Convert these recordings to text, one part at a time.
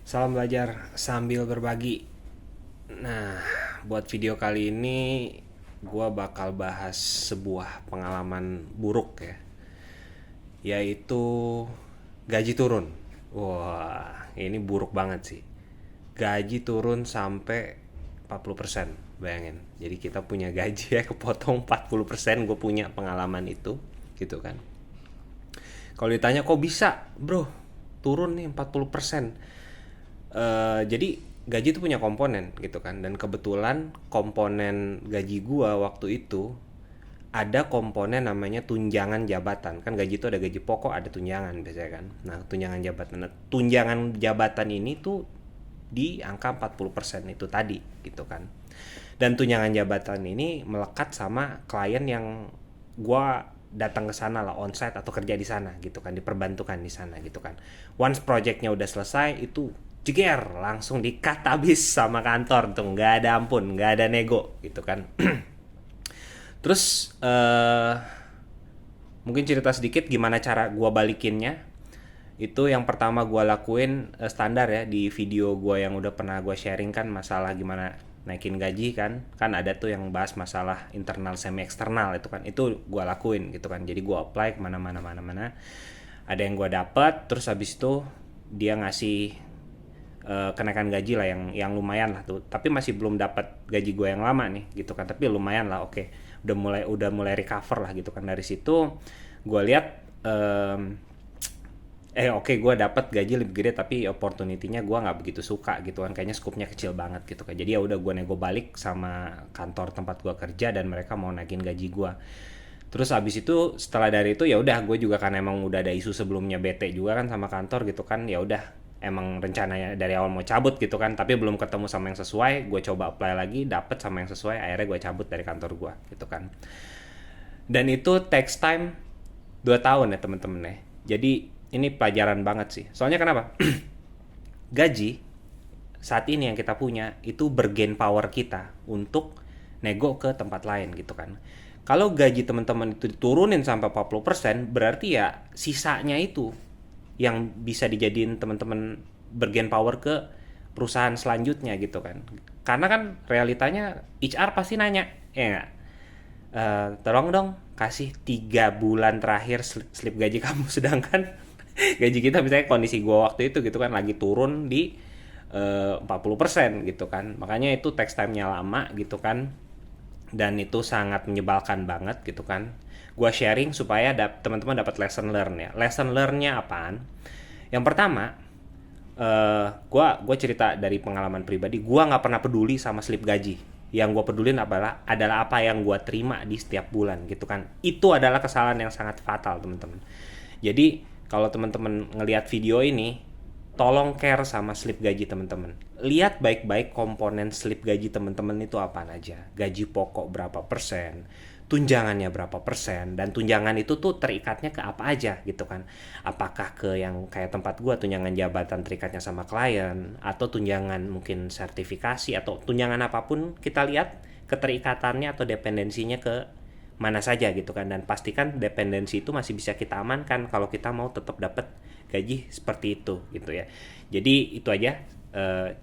Salam belajar sambil berbagi. Nah, buat video kali ini gua bakal bahas sebuah pengalaman buruk ya, yaitu gaji turun. Wah, ini buruk banget sih. Gaji turun sampai 40%, bayangin. Jadi kita punya gaji ya kepotong 40%, gue punya pengalaman itu, gitu kan. Kalau ditanya kok bisa, bro, turun nih 40%. Jadi gaji itu punya komponen gitu kan, dan kebetulan komponen gaji gua waktu itu ada komponen namanya tunjangan jabatan. Kan gaji itu ada gaji pokok, ada tunjangan biasanya kan. Nah, tunjangan jabatan. Nah, tunjangan jabatan ini tuh di angka 40% itu tadi gitu kan. Dan tunjangan jabatan ini melekat sama klien yang gua datang ke sana lah, onsite atau kerja di sana gitu kan, diperbantukan di sana gitu kan. Once projectnya udah selesai itu jeger langsung di-cut habis sama kantor tuh, nggak ada ampun, nggak ada nego gitu kan. Terus mungkin cerita sedikit gimana cara gua balikinnya. Itu yang pertama gua lakuin, standar ya di video gua yang udah pernah gua sharing kan, masalah gimana naikin gaji kan ada tuh yang bahas masalah internal semi eksternal itu kan, itu gua lakuin gitu kan. Jadi gua apply kemana-mana, ada yang gua dapat. Terus habis itu dia ngasih kenaikan gaji lah yang lumayan lah tuh, tapi masih belum dapat gaji gue yang lama nih gitu kan, tapi lumayan lah. Oke, udah mulai recover lah gitu kan. Dari situ gue lihat oke, gue dapat gaji lebih gede, tapi opportunity-nya gue nggak begitu suka gitu kan, kayaknya skupnya kecil banget gitu kan. Jadi ya udah, gue nego balik sama kantor tempat gue kerja dan mereka mau naikin gaji gue. Terus abis itu, setelah dari itu ya udah, gue juga kan emang udah ada isu sebelumnya, bete juga kan sama kantor gitu kan. Ya udah, emang rencananya dari awal mau cabut gitu kan, tapi belum ketemu sama yang sesuai. Gue coba apply lagi, dapet sama yang sesuai, akhirnya gue cabut dari kantor gue gitu kan. Dan itu takes time 2 tahun ya temen-temen ya. Jadi ini pelajaran banget sih. Soalnya kenapa? Gaji saat ini yang kita punya itu bergain power kita untuk nego ke tempat lain gitu kan. Kalau gaji teman-teman itu diturunin sampai 40%, berarti ya sisanya itu yang bisa dijadiin teman-teman bergain power ke perusahaan selanjutnya gitu kan. Karena kan realitanya HR pasti nanya, ya nggak? Tolong dong kasih 3 bulan terakhir slip gaji kamu, sedangkan gaji kita misalnya kondisi gua waktu itu gitu kan lagi turun di 40% gitu kan. Makanya itu tax time-nya lama gitu kan, dan itu sangat menyebalkan banget gitu kan. Gua sharing supaya teman-teman dapat lesson learn ya. Lesson learn-nya apaan? Yang pertama, gua cerita dari pengalaman pribadi. Gua nggak pernah peduli sama slip gaji. Yang gue pedulin adalah apa yang gue terima di setiap bulan gitu kan. Itu adalah kesalahan yang sangat fatal teman-teman. Jadi kalau teman-teman ngelihat video ini, tolong care sama slip gaji teman-teman. Lihat baik-baik komponen slip gaji teman-teman itu apa aja. Gaji pokok berapa persen, tunjangannya berapa persen, dan tunjangan itu tuh terikatnya ke apa aja gitu kan. Apakah ke yang kayak tempat gua tunjangan jabatan terikatnya sama klien, atau tunjangan mungkin sertifikasi, atau tunjangan apapun, kita lihat keterikatannya atau dependensinya ke mana saja gitu kan. Dan pastikan dependensi itu masih bisa kita amankan kalau kita mau tetap dapat gaji seperti itu gitu ya. Jadi itu aja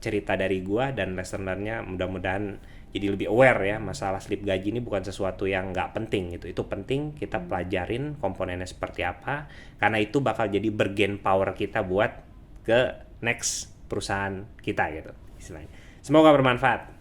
cerita dari gua dan lesson learn-nya. Mudah-mudahan jadi lebih aware ya, masalah slip gaji ini bukan sesuatu yang nggak penting gitu. Itu penting kita pelajarin komponennya seperti apa, karena itu bakal jadi bergain power kita buat ke next perusahaan kita gitu istilahnya. Semoga bermanfaat.